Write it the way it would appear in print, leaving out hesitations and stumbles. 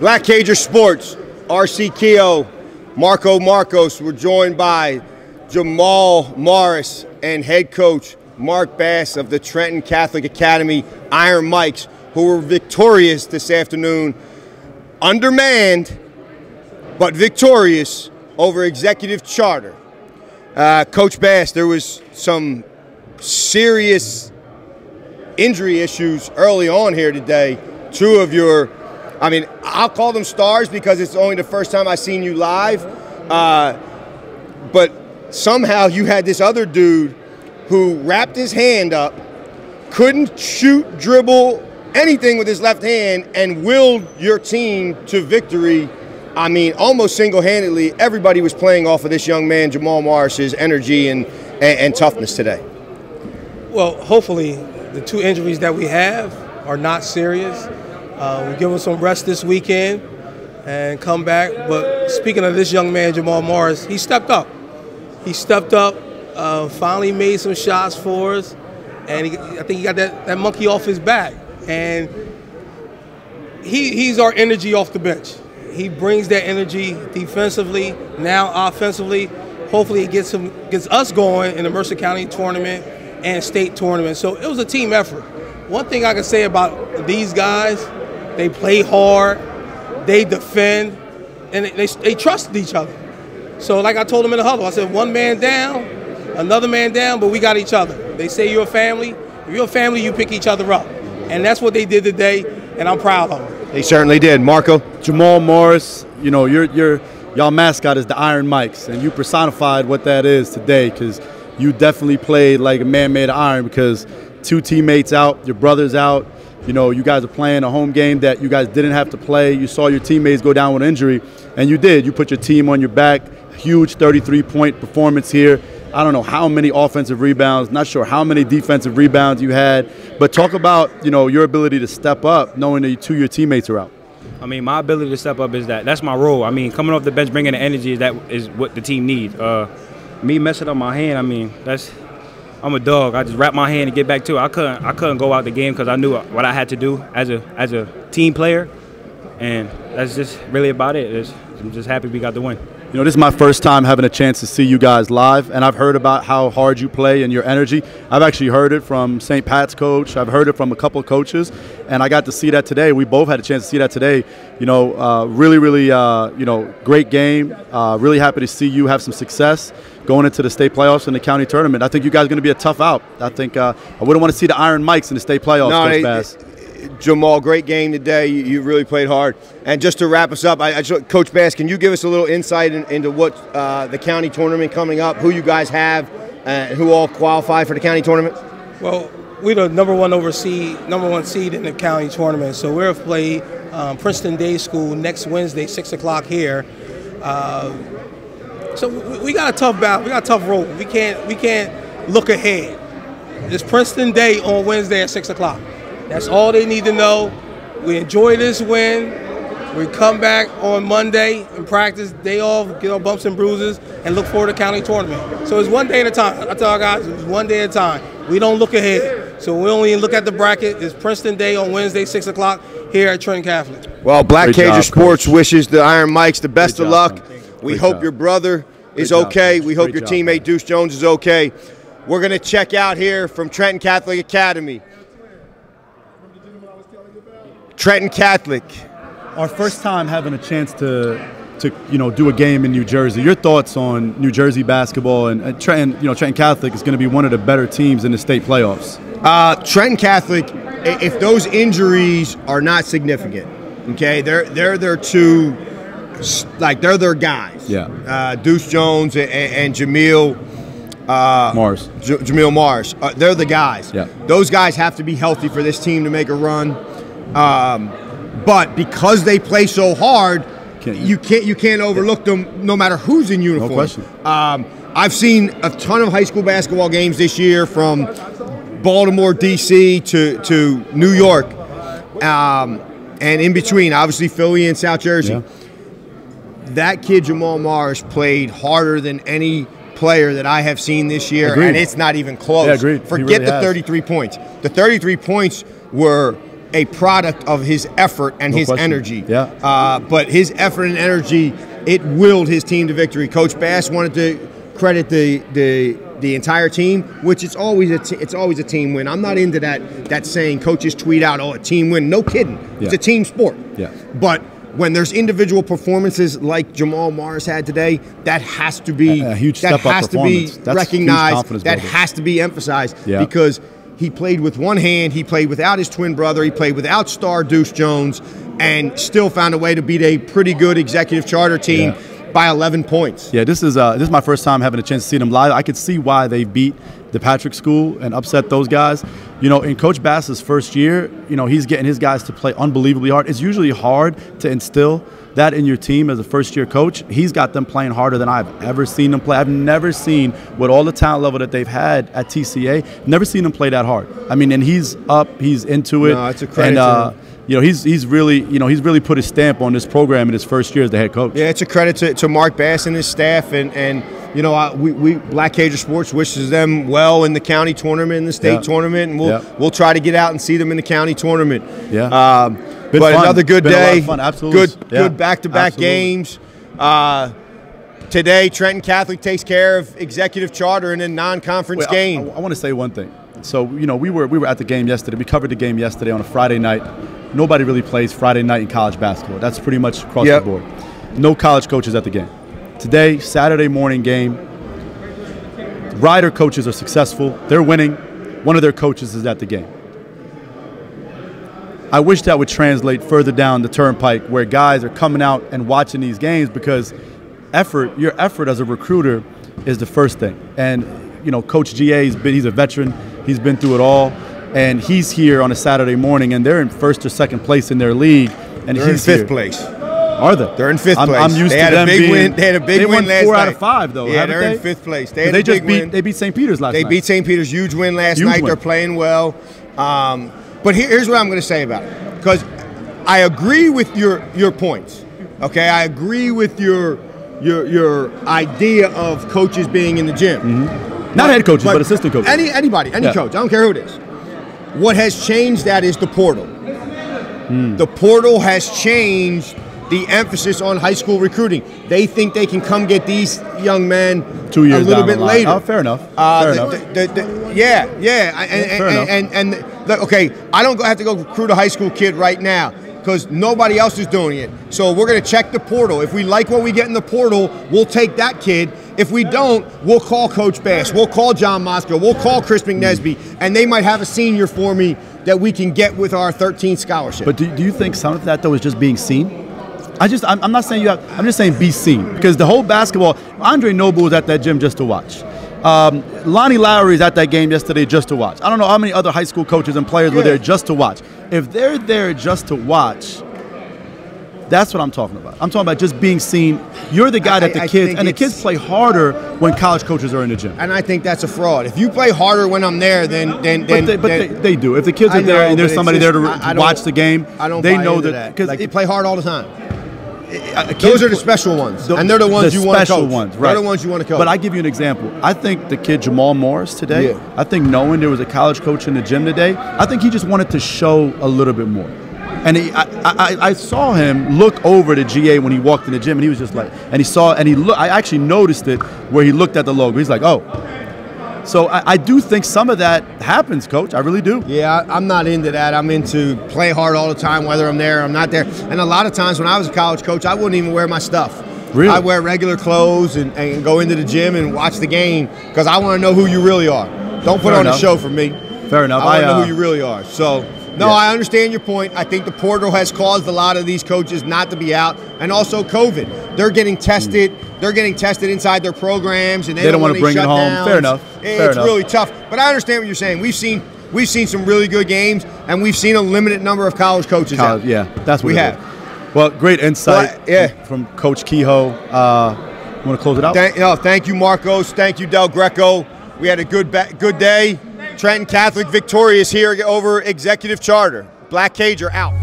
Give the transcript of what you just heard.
Black Cager Sports, RC Keogh, Marco Marcos. We're joined by Jamaal Morris and head coach Mark Bass of the Trenton Catholic Academy Iron Mikes, who were victorious this afternoon, undermanned, but victorious over Executive Charter. Coach Bass, there was some serious injury issues early on here today. Two of your, I mean, I'll call them stars because it's only the first time I've seen you live, but somehow you had this other dude who wrapped his hand up, couldn't shoot, dribble, anything with his left hand, and willed your team to victory. I mean, almost single-handedly. Everybody was playing off of this young man, Jamaal Morris's energy and toughness today. Well, hopefully the two injuries that we have are not serious. We give him some rest this weekend and come back. But speaking of this young man, Jamaal Morris, he stepped up. He stepped up, finally made some shots for us, and I think he got that monkey off his back. And he's our energy off the bench. He brings that energy defensively, now offensively. Hopefully it gets us going in the Mercer County tournament and state tournament. So it was a team effort. One thing I can say about these guys, they play hard, they defend, and they trusted each other. So like I told them in the huddle, I said, one man down, another man down, but we got each other. They say you're a family. If you're a family, you pick each other up. And that's what they did today, and I'm proud of them. They certainly did. Marco? Jamaal Morris, you know, y'all mascot is the Iron Mikes, and you personified what that is today, because you definitely played like a man made of iron, because two teammates out, your brother's out. You know, you guys are playing a home game that you guys didn't have to play. You saw your teammates go down with injury, and you did. You put your team on your back. Huge 33-point performance here. I don't know how many offensive rebounds, not sure how many defensive rebounds you had, but talk about, you know, your ability to step up knowing that two of your teammates are out. I mean, my ability to step up is that's my role. I mean, coming off the bench, bringing the energy is what the team needs. Me messing up my hand, I mean, I'm a dog. I just wrap my hand and get back to it. I couldn't go out the game because I knew what I had to do as a team player, and that's just really about it. I'm just happy we got the win. You know, this is my first time having a chance to see you guys live, and I've heard about how hard you play and your energy. I've actually heard it from St. Pat's coach. I've heard it from a couple of coaches, and I got to see that today. We both had a chance to see that today. You know, really, you know, great game. Really happy to see you have some success going into the state playoffs and the county tournament. I think you guys are going to be a tough out. I think I wouldn't want to see the Iron Mikes in the state playoffs. No, Bass. Jamaal, great game today. You really played hard. And just to wrap us up, Coach Bass, can you give us a little insight into what the county tournament coming up, who you guys have, who all qualify for the county tournament? Well, we're the number one seed in the county tournament. So we're play Princeton Day School next Wednesday, 6 o'clock here. So we got a tough battle. We got a tough road. We can't look ahead. It's Princeton Day on Wednesday at 6 o'clock. That's all they need to know. We enjoy this win. We come back on Monday and practice, day off, get our bumps and bruises, and look forward to county tournament. So it's one day at a time. I tell our guys, it's one day at a time. We don't look ahead. So we only look at the bracket. It's Princeton Day on Wednesday, 6 o'clock here at Trenton Catholic. Well, Black Cager Sports wishes the Iron Mikes the best of luck. We hope your brother is okay. We hope your teammate Deuce Jones is okay. We're going to check out here from Trenton Catholic Academy. Trenton Catholic. Our first time having a chance to you know, do a game in New Jersey. Your thoughts on New Jersey basketball and Trenton? You know, Trenton Catholic is going to be one of the better teams in the state playoffs. Trenton Catholic, if those injuries are not significant, okay, they're their two, like they're their guys. Yeah. Deuce Jones and Jamaal Morris. Jamaal Morris. They're the guys. Yeah. Those guys have to be healthy for this team to make a run. But because they play so hard, you can't overlook them no matter who's in uniform. No question. I've seen a ton of high school basketball games this year from Baltimore, D.C. to New York, and in between, obviously Philly and South Jersey. Yeah. That kid Jamaal Morris played harder than any player that I have seen this year, and it's not even close. Yeah, agreed. Forget the 33 points. The 33 points were a product of his effort and his energy. Yeah. But his effort and energy, it willed his team to victory. Coach Bass wanted to credit the entire team, which it's always a team win. I'm not into that saying coaches tweet out, "Oh, a team win." No kidding. It's a team sport. Yeah. But when there's individual performances like Jamaal Morris had today, that has to be a huge step up performance. That has to be recognized. That has to be emphasized Yeah. because he played with one hand. He played without his twin brother. He played without star Deuce Jones, and still found a way to beat a pretty good executive charter team by 11 points. Yeah, this is my first time having a chance to see them live. I could see why they beat the Patrick School and upset those guys. You know, in Coach Bass's first year, you know, he's getting his guys to play unbelievably hard. It's usually hard to instill that in your team as a first-year coach. He's got them playing harder than I've ever seen them play. I've never seen, with all the talent level that they've had at TCA, never seen them play that hard. I mean, and he's up, he's into it. No, it's a credit and, to him. You know, he's really put his stamp on this program in his first year as the head coach. Yeah, it's a credit to Mark Bass and his staff, and you know, we Black Cager Sports wishes them well in the county tournament, in the state tournament, and we'll try to get out and see them in the county tournament. Yeah. But fun. Another good Been day. A lot of fun. Absolutely. Good back-to-back games. Today, Trenton Catholic takes care of executive charter in a non-conference game. I want to say one thing. So, you know, we were at the game yesterday. We covered the game yesterday on a Friday night. Nobody really plays Friday night in college basketball. That's pretty much across the board. No college coaches at the game. Today, Saturday morning game. Rider coaches are successful. They're winning. One of their coaches is at the game. I wish that would translate further down the turnpike where guys are coming out and watching these games, because your effort as a recruiter is the first thing. And, you know, Coach GA, he's a veteran. He's been through it all. And he's here on a Saturday morning, and they're in first or second place in their league. And they're in fifth place. Are they? They're in fifth place. I'm used to them being. They had a big win last night. They won 4 out of 5, though. Yeah, they're in fifth place. They beat St. Peter's last night. They beat St. Peter's, huge win last night. They're playing well. But here's what I'm going to say about it, because I agree with your points. Okay, I agree with your idea of coaches being in the gym. Mm-hmm. Not head coaches, but assistant coaches. Anybody, coach. I don't care who it is. What has changed that is the portal. The portal has changed the emphasis on high school recruiting. They think they can come get these young men 2 years a little bit later. Oh, fair enough. Fair enough. Okay, I don't have to go recruit a high school kid right now because nobody else is doing it. So we're going to check the portal. If we like what we get in the portal, we'll take that kid. If we don't, we'll call Coach Bass. We'll call John Moscow. We'll call Chris McNesby. And they might have a senior for me that we can get with our 13th scholarship. But do you think some of that, though, is just being seen? I'm not saying I'm just saying be seen. Because the whole basketball, Andre Noble was at that gym just to watch. Lonnie Lowry's at that game yesterday just to watch. I don't know how many other high school coaches and players were there just to watch. If they're there just to watch, that's what I'm talking about. I'm talking about just being seen. You're the guy that the kids play harder when college coaches are in the gym. And I think that's a fraud. If you play harder when I'm there, then they do. If the kids are there and there's somebody there to watch the game, they know that because they play hard all the time. Those are the special ones, and they're the ones you want to coach. They're the ones you want to coach. But I give you an example. I think the kid Jamaal Morris today, I think knowing there was a college coach in the gym today, I think he just wanted to show a little bit more. And I saw him look over to GA when he walked in the gym, and he was just like, I actually noticed it where he looked at the logo. He's like, oh. So I do think some of that happens, Coach. I really do. Yeah, I'm not into that. I'm into play hard all the time, whether I'm there or I'm not there. And a lot of times when I was a college coach, I wouldn't even wear my stuff. Really? I wear regular clothes and go into the gym and watch the game because I want to know who you really are. Don't put on a show for me. Fair enough. I want to know who you really are. So. No, I understand your point. I think the portal has caused a lot of these coaches not to be out, and also COVID. They're getting tested. They're getting tested inside their programs, and they don't want to bring it home. Downs. Fair enough. It's really tough. But I understand what you're saying. We've seen some really good games, and we've seen a limited number of college coaches out. Yeah, that's what we have. Well, great insight from Coach Kehoe. Want to close it out? Thank you, Marcos. Thank you, Del Greco. We had a good day. Trenton Catholic victorious here over Executive Charter. Black Cager out.